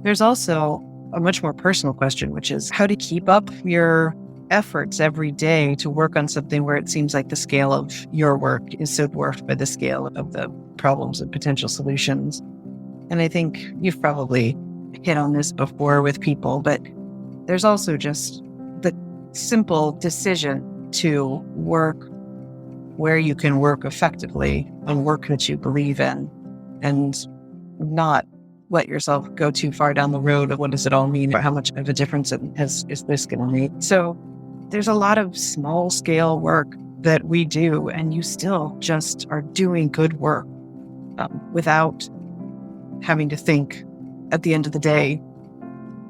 There's also a much more personal question, which is how to keep up your efforts every day to work on something where it seems like the scale of your work is so dwarfed by the scale of the problems and potential solutions. And I think you've probably hit on this before with people, but there's also just the simple decision to work where you can work effectively on work that you believe in and not let yourself go too far down the road of what does it all mean or how much of a difference is this going to make. So there's a lot of small scale work that we do, and you still just are doing good work without having to think at the end of the day,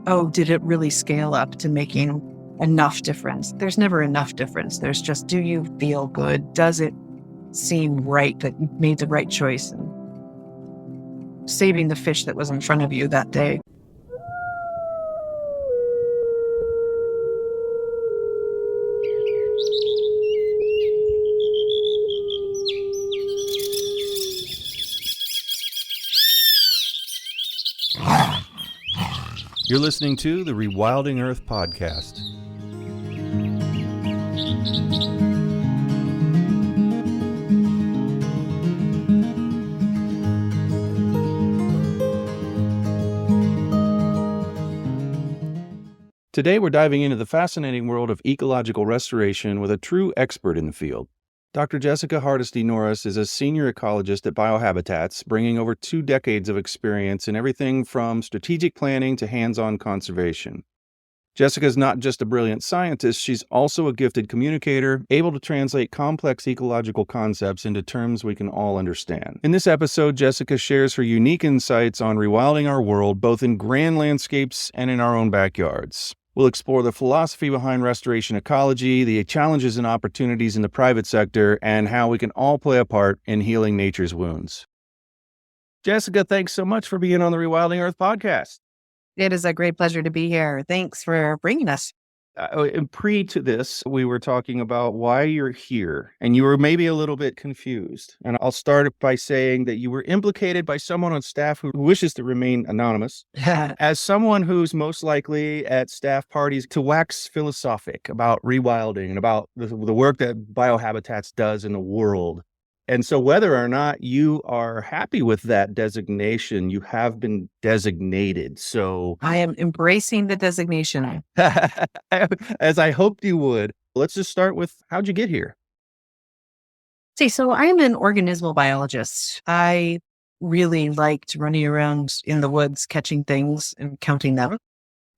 oh, did it really scale up to making enough difference? There's never enough difference. There's just, do you feel good? Does it seem right that you made the right choice and saving the fish that was in front of you that day? You're listening to the Rewilding Earth Podcast. Today we're diving into the fascinating world of ecological restoration with a true expert in the field. Dr. Jessica Hardesty Norris is a senior ecologist at Biohabitats, bringing over 2 decades of experience in everything from strategic planning to hands-on conservation. Jessica's not just a brilliant scientist, she's also a gifted communicator, able to translate complex ecological concepts into terms we can all understand. In this episode, Jessica shares her unique insights on rewilding our world, both in grand landscapes and in our own backyards. We'll explore the philosophy behind restoration ecology, the challenges and opportunities in the private sector, and how we can all play a part in healing nature's wounds. Jessica, thanks so much for being on the Rewilding Earth Podcast. It is a great pleasure to be here. Thanks for bringing us. Pre to this, we were talking about why you're here, and you were maybe a little bit confused. And I'll start by saying that you were implicated by someone on staff who wishes to remain anonymous as someone who's most likely at staff parties to wax philosophic about rewilding and about the work that Biohabitats does in the world. And so whether or not you are happy with that designation, you have been designated. So I am embracing the designation. as I hoped you would. Let's just start with, how'd you get here? So I'm an organismal biologist. I really liked running around in the woods, catching things and counting them.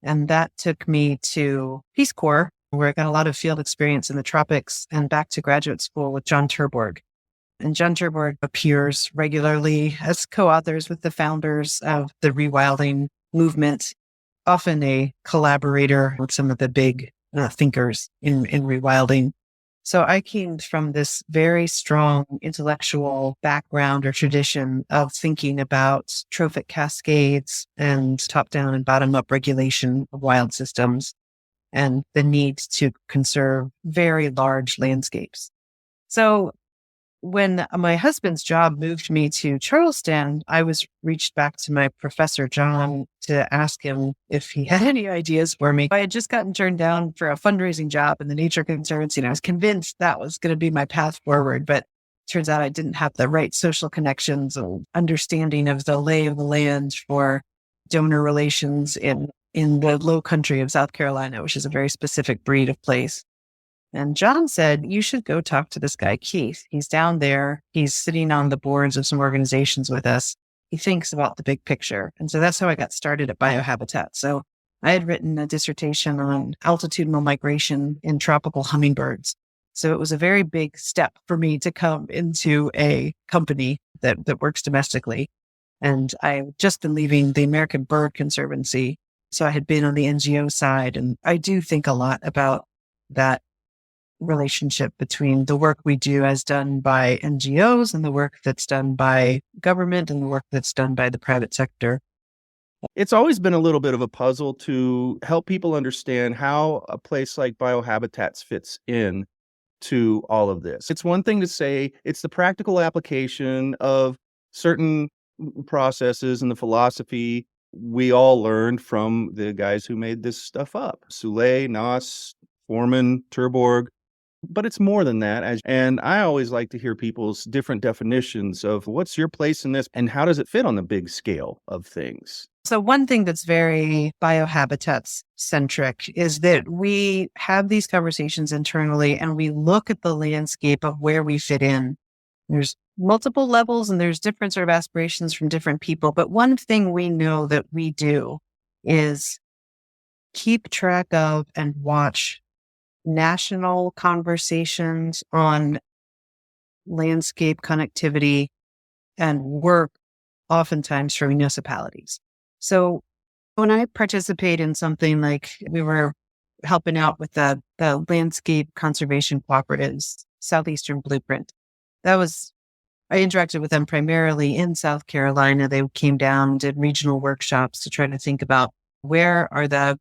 And that took me to Peace Corps, where I got a lot of field experience in the tropics, and back to graduate school with John Terborg. And John Terborg appears regularly as co-authors with the founders of the rewilding movement, often a collaborator with some of the big thinkers in rewilding. So I came from this very strong intellectual background or tradition of thinking about trophic cascades and top-down and bottom-up regulation of wild systems and the need to conserve very large landscapes. So when my husband's job moved me to Charleston, I was reached back to my professor, John, to ask him if he had any ideas for me. I had just gotten turned down for a fundraising job in the Nature Conservancy, and I was convinced that was going to be my path forward. But it turns out I didn't have the right social connections and understanding of the lay of the land for donor relations in the low country of South Carolina, which is a very specific breed of place. And John said, you should go talk to this guy, Keith. He's down there. He's sitting on the boards of some organizations with us. He thinks about the big picture. And so that's how I got started at Biohabitats. So I had written a dissertation on altitudinal migration in tropical hummingbirds. So it was a very big step for me to come into a company that works domestically. And I've just been leaving the American Bird Conservancy. So I had been on the NGO side. And I do think a lot about that relationship between the work we do as done by NGOs and the work that's done by government and the work that's done by the private sector. It's always been a little bit of a puzzle to help people understand how a place like Biohabitats fits in to all of this. It's one thing to say it's the practical application of certain processes and the philosophy we all learned from the guys who made this stuff up. Soule, Noss, Foreman, Terborg. But it's more than that. And I always like to hear people's different definitions of what's your place in this and how does it fit on the big scale of things? So one thing that's very biohabitats centric is that we have these conversations internally and we look at the landscape of where we fit in. There's multiple levels and there's different sort of aspirations from different people. But one thing we know that we do is keep track of and watch national conversations on landscape connectivity and work oftentimes for municipalities. So when I participate in something like we were helping out with the landscape conservation cooperatives, Southeastern Blueprint, I interacted with them primarily in South Carolina. They came down, did regional workshops to try to think about where are the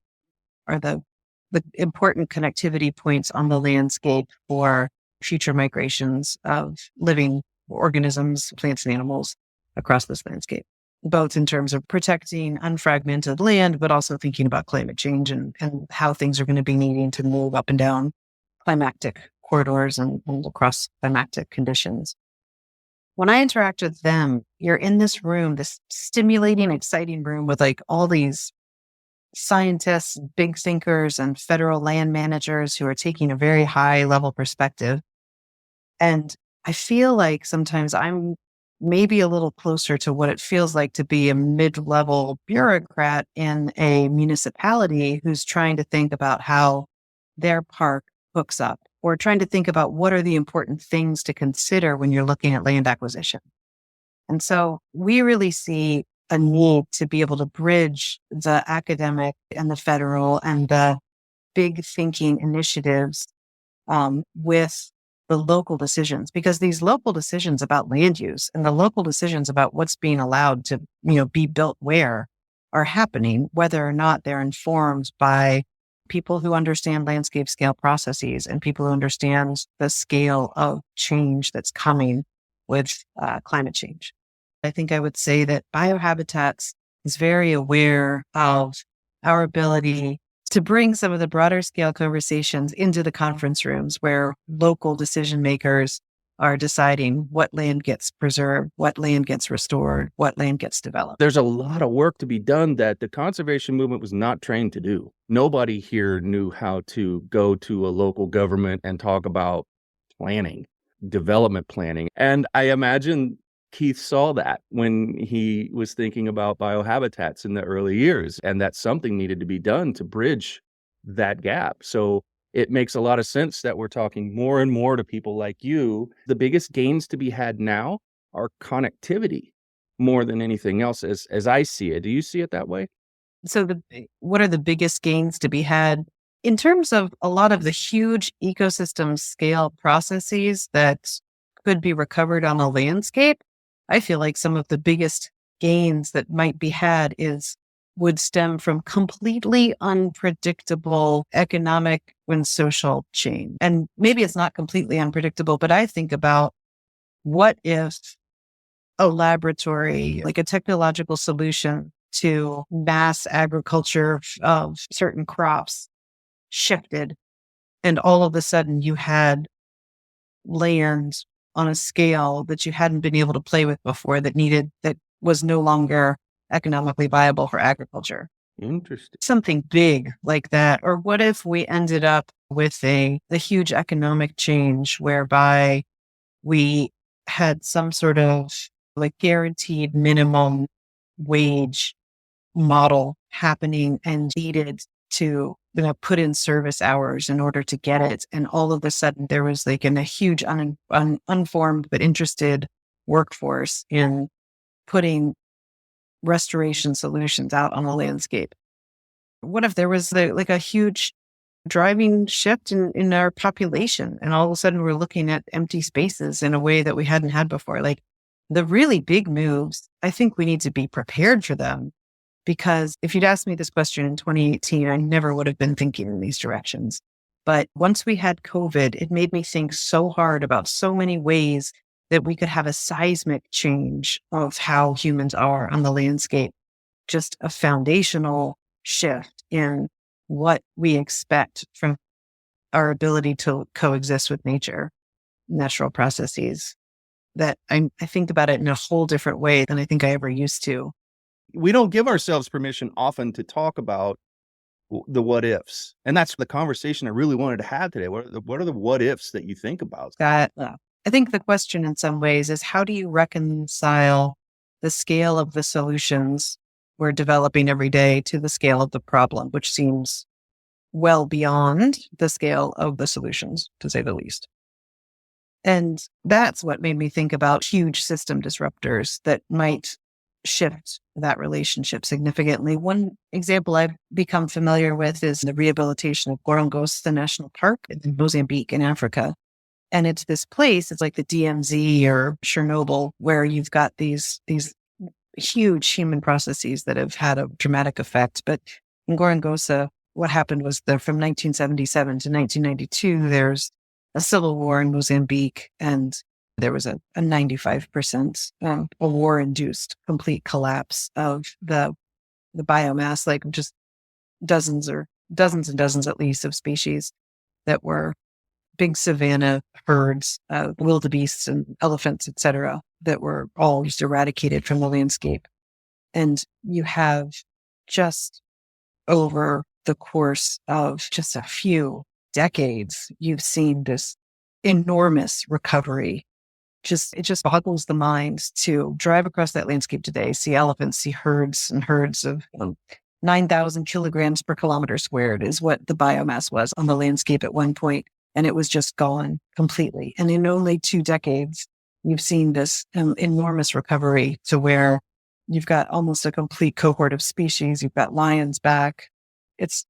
important connectivity points on the landscape for future migrations of living organisms, plants and animals across this landscape, both in terms of protecting unfragmented land, but also thinking about climate change and how things are going to be needing to move up and down climatic corridors and across climatic conditions. When I interact with them, you're in this room, this stimulating, exciting room with like all these scientists, big thinkers, and federal land managers who are taking a very high level perspective. And I feel like sometimes I'm maybe a little closer to what it feels like to be a mid-level bureaucrat in a municipality who's trying to think about how their park hooks up, or trying to think about what are the important things to consider when you're looking at land acquisition. And so we really see a need to be able to bridge the academic and the federal and the big thinking initiatives with the local decisions, because these local decisions about land use and the local decisions about what's being allowed to, be built where are happening, whether or not they're informed by people who understand landscape scale processes and people who understand the scale of change that's coming with climate change. I think I would say that Biohabitats is very aware of our ability to bring some of the broader scale conversations into the conference rooms where local decision makers are deciding what land gets preserved, what land gets restored, what land gets developed. There's a lot of work to be done that the conservation movement was not trained to do. Nobody here knew how to go to a local government and talk about planning, development planning. And I imagine Keith saw that when he was thinking about biohabitats in the early years, and that something needed to be done to bridge that gap. So it makes a lot of sense that we're talking more and more to people like you. The biggest gains to be had now are connectivity more than anything else, as I see it. Do you see it that way? So what are the biggest gains to be had in terms of a lot of the huge ecosystem scale processes that could be recovered on a landscape? I feel like some of the biggest gains that might be had would stem from completely unpredictable economic and social change. And maybe it's not completely unpredictable, but I think about what if a laboratory, like a technological solution to mass agriculture of certain crops shifted, and all of a sudden you had land on a scale that you hadn't been able to play with before that was no longer economically viable for agriculture. Interesting. Something big like that. Or what if we ended up with the huge economic change whereby we had some sort of like guaranteed minimum wage model happening and needed to put in service hours in order to get it. And all of a sudden there was like a huge unformed but interested workforce in putting restoration solutions out on a landscape. What if there was like a huge driving shift in our population, and all of a sudden we're looking at empty spaces in a way that we hadn't had before? Like the really big moves, I think we need to be prepared for them. Because if you'd asked me this question in 2018, I never would have been thinking in these directions. But once we had COVID, it made me think so hard about so many ways that we could have a seismic change of how humans are on the landscape. just a foundational shift in what we expect from our ability to coexist with nature, natural processes, that I think about it in a whole different way than I think I ever used to. We don't give ourselves permission often to talk about the what ifs. And that's the conversation I really wanted to have today. What are the what ifs that you think about? That I think the question in some ways is, how do you reconcile the scale of the solutions we're developing every day to the scale of the problem, which seems well beyond the scale of the solutions, to say the least. And that's what made me think about huge system disruptors that might shift that relationship significantly. One example I've become familiar with is the rehabilitation of Gorongosa National Park in Mozambique in Africa. And it's this place, it's like the DMZ or Chernobyl, where you've got these huge human processes that have had a dramatic effect. But in Gorongosa, what happened was that from 1977 to 1992, there's a civil war in Mozambique, and there was a 95% a war-induced complete collapse of the biomass, like just dozens and dozens at least of species that were big savanna herds, wildebeests and elephants, etc., that were all just eradicated from the landscape. And you have just over the course of just a few decades, you've seen this enormous recovery. It just boggles the mind to drive across that landscape today, see elephants, see herds and herds of 9,000 kilograms per kilometer squared is what the biomass was on the landscape at one point. And it was just gone completely. And in only 2 decades, you've seen this enormous recovery to where you've got almost a complete cohort of species. You've got lions back. It's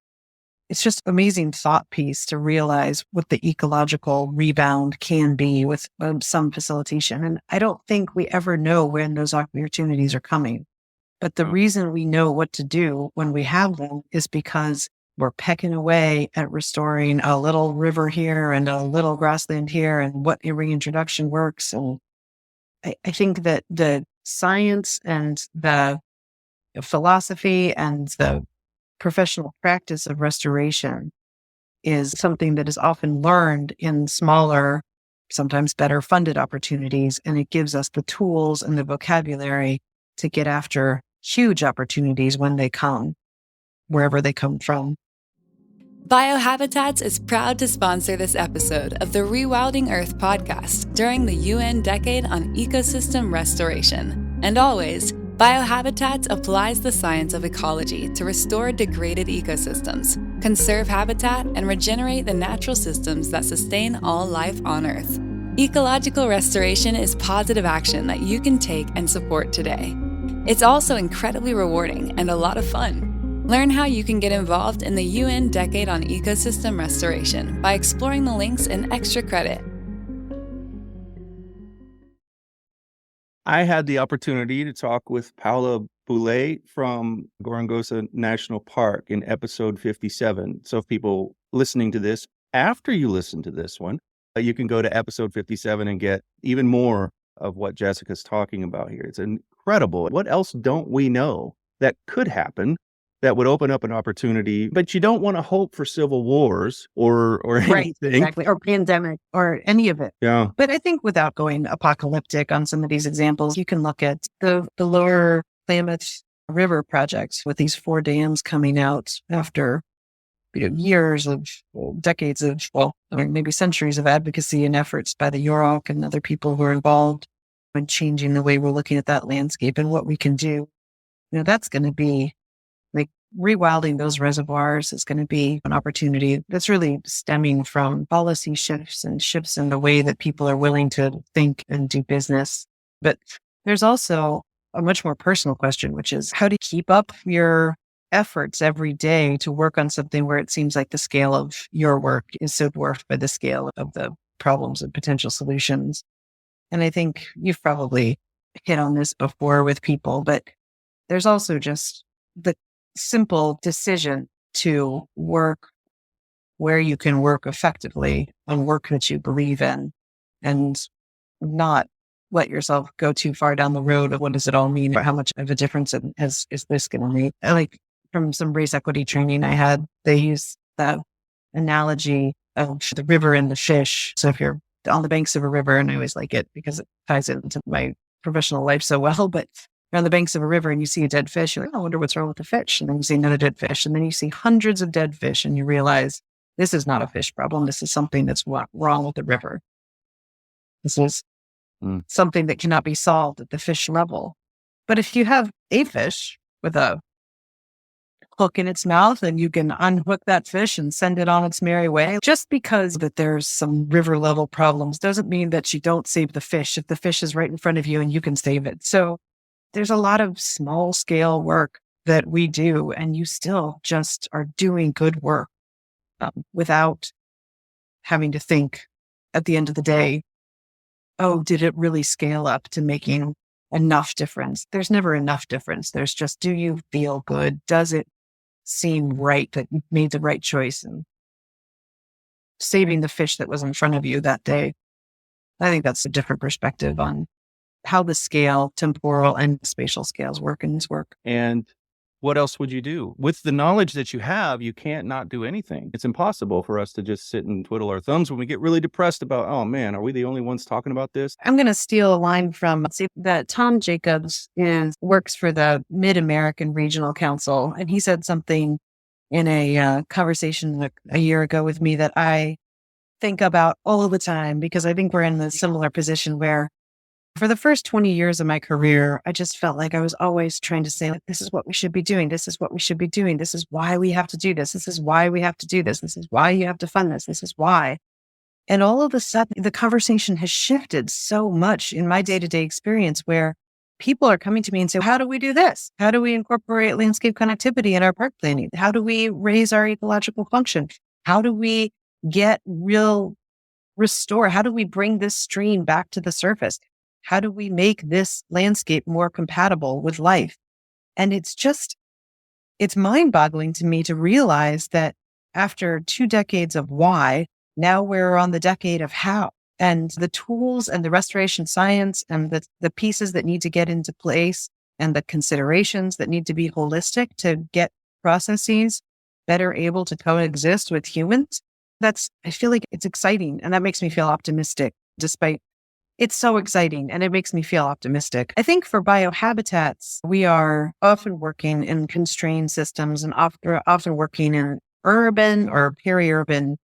just amazing thought piece to realize what the ecological rebound can be with some facilitation. And I don't think we ever know when those opportunities are coming. But the reason we know what to do when we have them is because we're pecking away at restoring a little river here and a little grassland here, and what reintroduction works. And I think that the science and the philosophy and the professional practice of restoration is something that is often learned in smaller, sometimes better funded opportunities. And it gives us the tools and the vocabulary to get after huge opportunities when they come, wherever they come from. Biohabitats is proud to sponsor this episode of the Rewilding Earth Podcast during the UN Decade on Ecosystem Restoration. And always, Biohabitats applies the science of ecology to restore degraded ecosystems, conserve habitat, and regenerate the natural systems that sustain all life on Earth. Ecological restoration is positive action that you can take and support today. It's also incredibly rewarding and a lot of fun. Learn how you can get involved in the UN Decade on Ecosystem Restoration by exploring the links in extra credit. I had the opportunity to talk with Paula Boulay from Gorongosa National Park in episode 57. So if people listening to this, after you listen to this one, you can go to episode 57 and get even more of what Jessica's talking about here. It's incredible. What else don't we know that could happen that would open up an opportunity? But you don't want to hope for civil wars or anything. Right, exactly. Or pandemic or any of it. Yeah. But I think without going apocalyptic on some of these examples, you can look at the lower Klamath River project with these 4 dams coming out after years of, decades of, maybe centuries of advocacy and efforts by the Yurok and other people who are involved in changing the way we're looking at that landscape and what we can do. That's going to be like rewilding those reservoirs is going to be an opportunity that's really stemming from policy shifts and shifts in the way that people are willing to think and do business. But there's also a much more personal question, which is how do you keep up your efforts every day to work on something where it seems like the scale of your work is so dwarfed by the scale of the problems and potential solutions. And I think you've probably hit on this before with people, but there's also just the simple decision to work where you can work effectively on work that you believe in and not let yourself go too far down the road of what does it all mean, or how much of a difference is this going to make. Like from some race equity training I had, they use the analogy of the river and the fish. So if you're on the banks of a river, and I always like it because it ties into my professional life so well, but you're on the banks of a river and you see a dead fish, you're like, oh, I wonder what's wrong with the fish. And then you see another dead fish, and then you see hundreds of dead fish, and you realize this is not a fish problem. This is something that's wrong with the river. This is something that cannot be solved at the fish level. But if you have a fish with a hook in its mouth, and you can unhook that fish and send it on its merry way, just because that there's some river level problems doesn't mean that you don't save the fish if the fish is right in front of you and you can save it. So there's a lot of small scale work that we do, and you still just are doing good work without having to think at the end of the day, oh, did it really scale up to making enough difference? There's never enough difference. There's just, do you feel good? Does it seem right that you made the right choice in saving the fish that was in front of you that day? I think that's a different perspective on how the scale, temporal and spatial scales work in this work. And what else would you do? With the knowledge that you have, you can't not do anything. It's impossible for us to just sit and twiddle our thumbs when we get really depressed about, oh man, are we the only ones talking about this? I'm going to steal a line from that Tom Jacobs works for the Mid-American Regional Council. And he said something in a conversation a year ago with me that I think about all the time, because I think we're in a similar position where for the first 20 years of my career, I just felt like I was always trying to say, like, this is what we should be doing. This is what we should be doing. This is why we have to do this. This is why we have to do this. This is why you have to fund this. This is why. And all of a sudden, the conversation has shifted so much in my day-to-day experience, where people are coming to me and say, how do we do this? How do we incorporate landscape connectivity in our park planning? How do we raise our ecological function? How do we get restore? How do we bring this stream back to the surface? How do we make this landscape more compatible with life? And it's mind-boggling to me to realize that after 2 decades of why, now we're on the decade of how. And the tools and the restoration science and the pieces that need to get into place and the considerations that need to be holistic to get processes better able to coexist with humans. I feel like it's exciting, and that makes me feel optimistic despite it's so exciting, and it makes me feel optimistic. I think for biohabitats, we are often working in constrained systems and often working in urban or peri-urban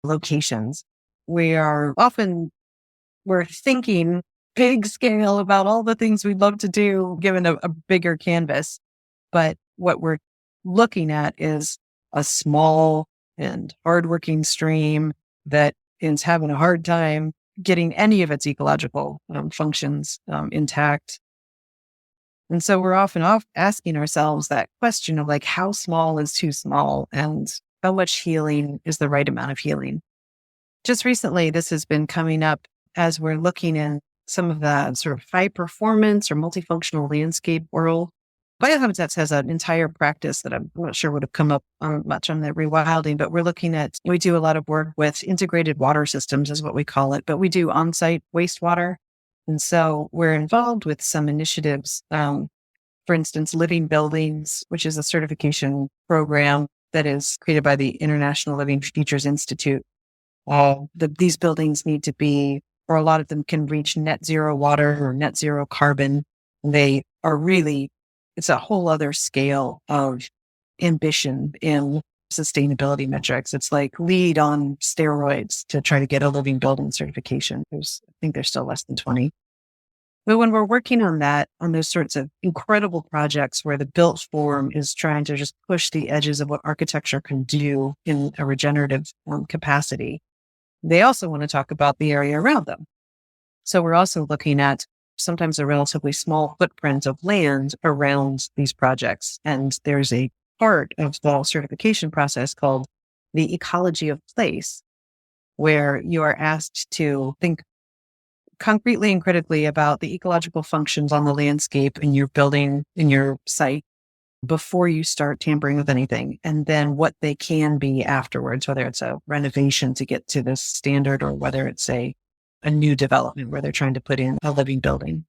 locations. We're thinking big scale about all the things we'd love to do given a bigger canvas. But what we're looking at is a small and hardworking stream that is having a hard time getting any of its ecological functions intact. And so we're often asking ourselves that question of, like, how small is too small, and how much healing is the right amount of healing? Just recently, this has been coming up as we're looking in some of the sort of high performance or multifunctional landscape world. Biohabitats has an entire practice that I'm not sure would have come up much on the rewilding, but we do a lot of work with integrated water systems is what we call it, but we do on-site wastewater. And so we're involved with some initiatives, for instance, Living Buildings, which is a certification program that is created by the International Living Futures Institute. These buildings need to be, or a lot of them can reach net zero water or net zero carbon. They are really, it's a whole other scale of ambition in sustainability metrics. It's like LEED on steroids to try to get a living building certification. I think there's still less than 20. But when we're working on those sorts of incredible projects where the built form is trying to just push the edges of what architecture can do in a regenerative capacity, they also want to talk about the area around them. So we're also looking at sometimes a relatively small footprint of land around these projects. And there's a part of the certification process called the ecology of place, where you are asked to think concretely and critically about the ecological functions on the landscape in your building, in your site, before you start tampering with anything, and then what they can be afterwards, whether it's a renovation to get to this standard or whether it's a a new development where they're trying to put in a living building.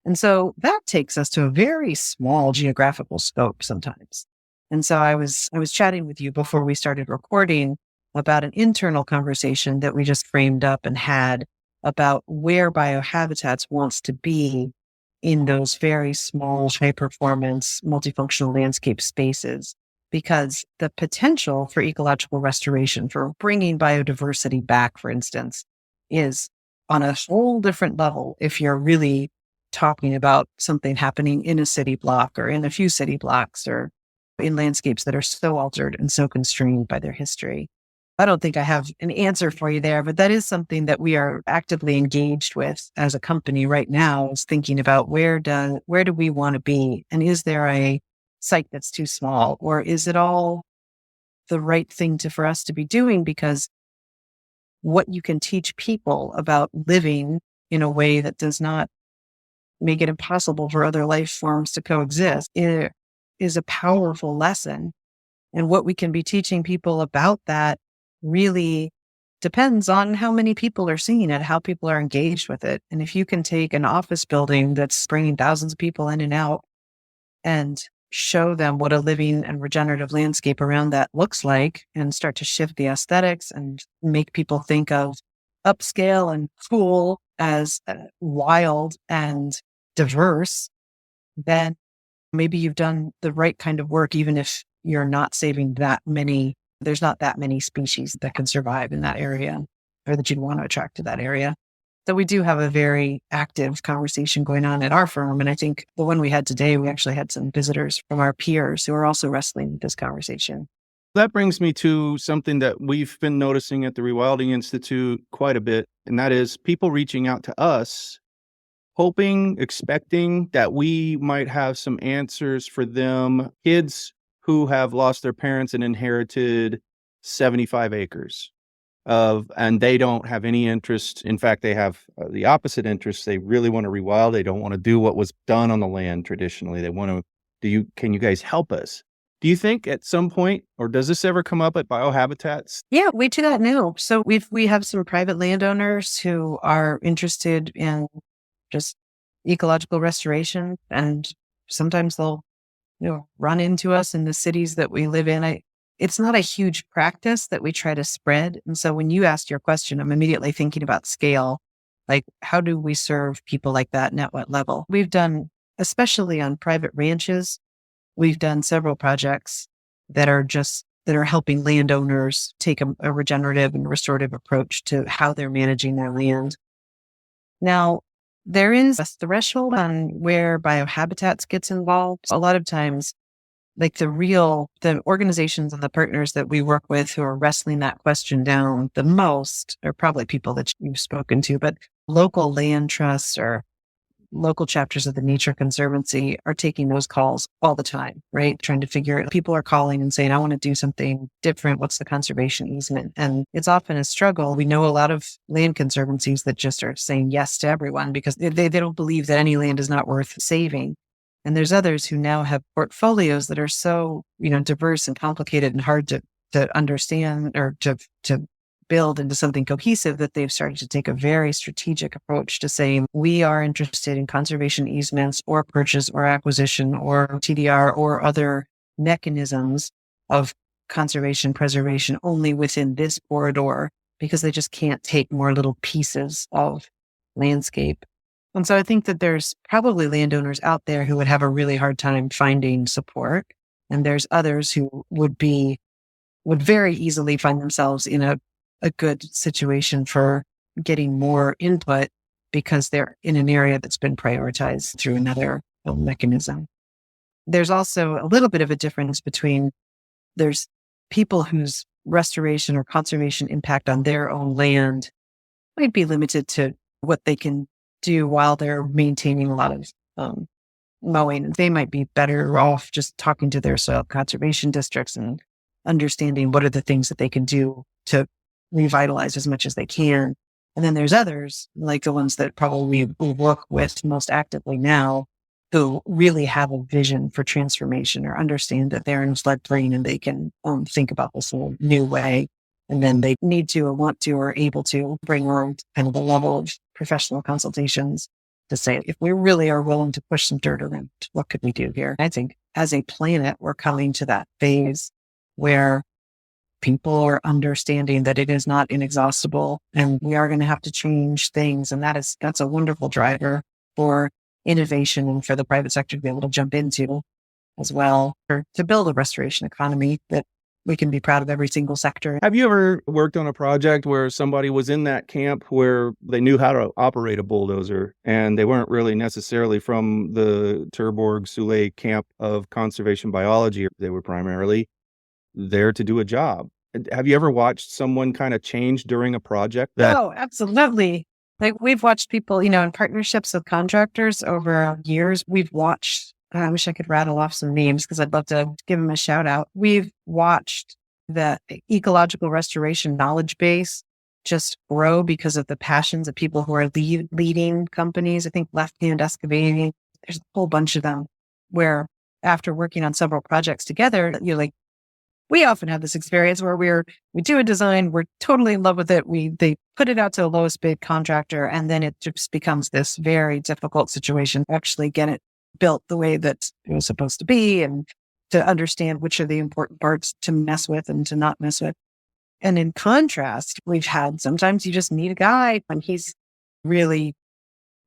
And so that takes us to a very small geographical scope sometimes. And so I was chatting with you before we started recording about an internal conversation that we just framed up and had about where Biohabitats wants to be in those very small, high performance, multifunctional landscape spaces. Because the potential for ecological restoration, for bringing biodiversity back, for instance, is on a whole different level if you're really talking about something happening in a city block or in a few city blocks or in landscapes that are so altered and so constrained by their history. I don't think I have an answer for you there, but that is something that we are actively engaged with as a company right now, is thinking about where do we want to be? And is there a site that's too small, or is it all the right thing for us to be doing? Because what you can teach people about living in a way that does not make it impossible for other life forms to coexist is a powerful lesson. And what we can be teaching people about that really depends on how many people are seeing it, how people are engaged with it. And if you can take an office building that's bringing thousands of people in and out and show them what a living and regenerative landscape around that looks like, and start to shift the aesthetics and make people think of upscale and cool as wild and diverse, then maybe you've done the right kind of work, even if you're not saving that many. There's not that many species that can survive in that area or that you'd want to attract to that area. So we do have a very active conversation going on at our firm. And I think the one we had today, we actually had some visitors from our peers who are also wrestling with this conversation. That brings me to something that we've been noticing at the Rewilding Institute quite a bit, and that is people reaching out to us, hoping, expecting that we might have some answers for them. Kids who have lost their parents and inherited 75 acres. And they don't have any interest. In fact, they have the opposite interest. They really want to rewild. They don't want to do what was done on the land traditionally. They want to, can you guys help us? Do you think at some point, or does this ever come up at Biohabitats? Yeah, we do that now. So we have some private landowners who are interested in just ecological restoration. And sometimes they'll, run into us in the cities that we live in. It's not a huge practice that we try to spread. And so when you asked your question, I'm immediately thinking about scale. Like, how do we serve people like that and at what level? We've done, especially on private ranches, we've done several projects that are helping landowners take a regenerative and restorative approach to how they're managing their land. Now, there is a threshold on where Biohabitats gets involved. A lot of times, like the organizations and the partners that we work with who are wrestling that question down the most are probably people that you've spoken to, but local land trusts or local chapters of the Nature Conservancy are taking those calls all the time, right? Trying to figure it. People are calling and saying, I want to do something different. What's the conservation easement? And it's often a struggle. We know a lot of land conservancies that just are saying yes to everyone because they don't believe that any land is not worth saving. And there's others who now have portfolios that are so, diverse and complicated and hard to understand or to build into something cohesive that they've started to take a very strategic approach to saying, we are interested in conservation easements or purchase or acquisition or TDR or other mechanisms of conservation preservation only within this corridor because they just can't take more little pieces of landscape. And so I think that there's probably landowners out there who would have a really hard time finding support. And there's others who would very easily find themselves in a good situation for getting more input because they're in an area that's been prioritized through another mechanism. There's also a little bit of a difference between there's people whose restoration or conservation impact on their own land might be limited to what they can do while they're maintaining a lot of mowing. They might be better off just talking to their soil conservation districts and understanding what are the things that they can do to revitalize as much as they can. And then there's others, like the ones that probably we work with most actively now, who really have a vision for transformation or understand that they're in floodplain and they can think about this in a new way And then they need to or want to or able to bring around kind of the level of professional consultations to say, if we really are willing to push some dirt around, what could we do here? I think as a planet, we're coming to that phase where people are understanding that it is not inexhaustible and we are going to have to change things. And that's a wonderful driver for innovation and for the private sector to be able to jump into as well, or to build a restoration economy that we can be proud of every single sector. Have you ever worked on a project where somebody was in that camp where they knew how to operate a bulldozer and they weren't really necessarily from the Terborg-Soule camp of conservation biology? They were primarily there to do a job. Have you ever watched someone kind of change during a project? Oh, absolutely. Like we've watched people, in partnerships with contractors over years. We've watched, I wish I could rattle off some names because I'd love to give them a shout out. We've watched the ecological restoration knowledge base just grow because of the passions of people who are leading companies. I think Left Hand Excavating, there's a whole bunch of them where after working on several projects together, we often have this experience where we do a design, we're totally in love with it. They put it out to the lowest bid contractor, and then it just becomes this very difficult situation to actually get it built the way that it was supposed to be and to understand which are the important parts to mess with and to not mess with. And in contrast, we've had sometimes you just need a guy and he's really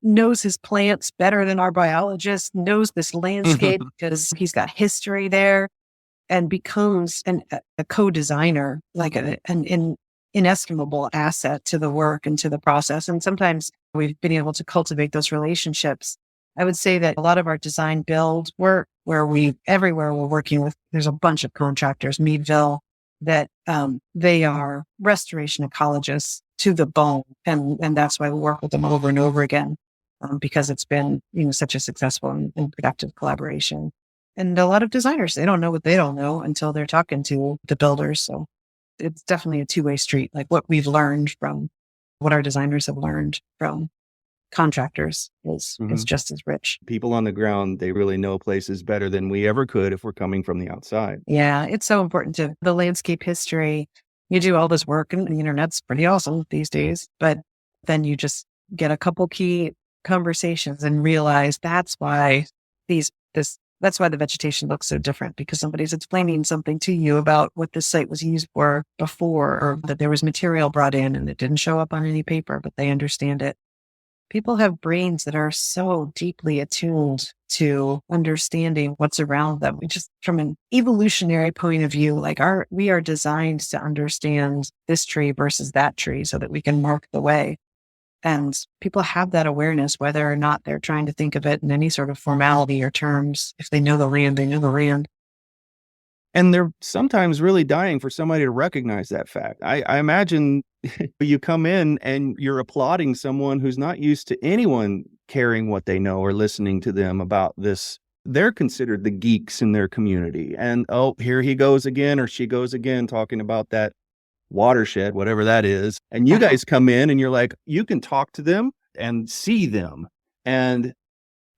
knows his plants better than our biologist, knows this landscape because he's got history there, and becomes a co-designer, like an inestimable asset to the work and to the process. And sometimes we've been able to cultivate those relationships. I would say that a lot of our design build work everywhere we're working with, there's a bunch of contractors, Meadville, that they are restoration ecologists to the bone. And that's why we work with them over and over again, because it's been, such a successful and productive collaboration. And a lot of designers, they don't know what they don't know until they're talking to the builders. So it's definitely a two-way street. Like what we've learned from what our designers have learned from contractors is just as rich. People on the ground, they really know places better than we ever could if we're coming from the outside. Yeah, it's so important to the landscape history. You do all this work and the internet's pretty awesome these days, but then you just get a couple key conversations and realize that's why that's why the vegetation looks so different, because somebody's explaining something to you about what this site was used for before, or that there was material brought in and it didn't show up on any paper, but they understand it. People have brains that are so deeply attuned to understanding what's around them. We just, from an evolutionary point of view, we are designed to understand this tree versus that tree so that we can mark the way. And people have that awareness, whether or not they're trying to think of it in any sort of formality or terms. If they know the land, they know the land. And they're sometimes really dying for somebody to recognize that fact. I imagine you come in and you're applauding someone who's not used to anyone caring what they know or listening to them about this. They're considered the geeks in their community. And, oh, here he goes again, or she goes again, talking about that watershed, whatever that is. And you guys come in and you're like, you can talk to them and see them and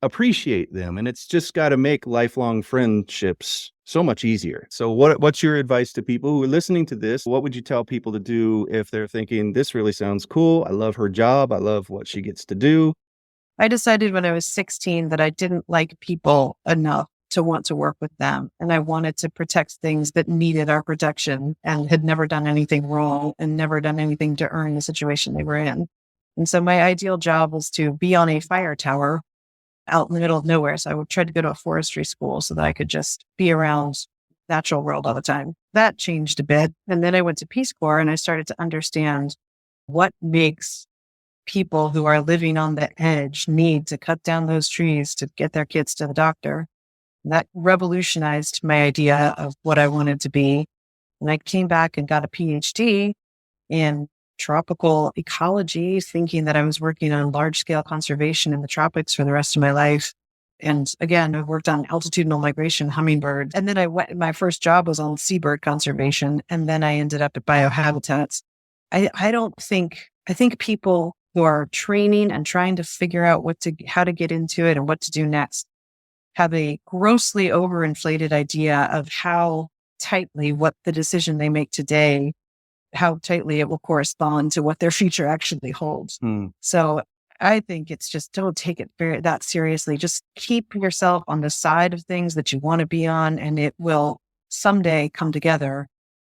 appreciate them. And it's just got to make lifelong friendships so much easier. So what's your advice to people who are listening to this? What would you tell people to do if they're thinking, this really sounds cool, I love her job, I love what she gets to do? I decided when I was 16 that I didn't like people enough to want to work with them. And I wanted to protect things that needed our protection and had never done anything wrong and never done anything to earn the situation they were in. And so my ideal job was to be on a fire tower out in the middle of nowhere. So I would try to go to a forestry school so that I could just be around natural world all the time. That changed a bit. And then I went to Peace Corps and I started to understand what makes people who are living on the edge need to cut down those trees to get their kids to the doctor. That revolutionized my idea of what I wanted to be. And I came back and got a PhD in tropical ecology, thinking that I was working on large-scale conservation in the tropics for the rest of my life. And again, I worked on altitudinal migration, hummingbirds. And then my first job was on seabird conservation. And then I ended up at Biohabitats. I think people who are training and trying to figure out how to get into it and what to do next have a grossly overinflated idea of how tightly what the decision they make today how tightly it will correspond to what their future actually holds. So I think it's just, don't take it that seriously. Just keep yourself on the side of things that you want to be on, and it will someday come together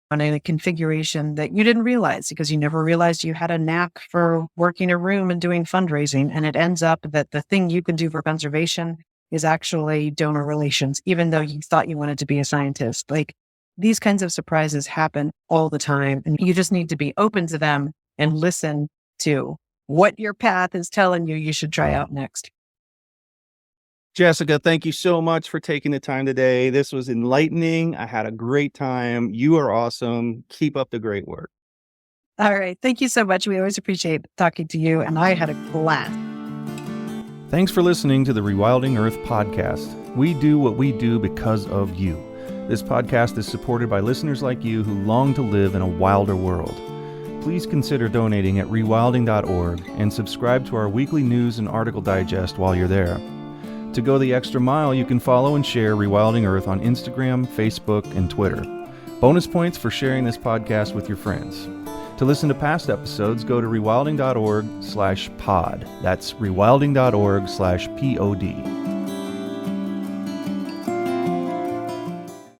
on a configuration that you didn't realize, because you never realized you had a knack for working a room and doing fundraising. And it ends up that the thing you can do for conservation is actually donor relations, even though you thought you wanted to be a scientist. Like, these kinds of surprises happen all the time, and you just need to be open to them and listen to what your path is telling you should try out next. Jessica, thank you so much for taking the time today. This was enlightening. I had a great time. You are awesome. Keep up the great work. All right. Thank you so much. We always appreciate talking to you, and I had a blast. Thanks for listening to the Rewilding Earth Podcast. We do what we do because of you. This podcast is supported by listeners like you who long to live in a wilder world. Please consider donating at rewilding.org and subscribe to our weekly news and article digest while you're there. To go the extra mile, you can follow and share Rewilding Earth on Instagram, Facebook, and Twitter. Bonus points for sharing this podcast with your friends. To listen to past episodes, go to rewilding.org/pod. That's rewilding.org/pod.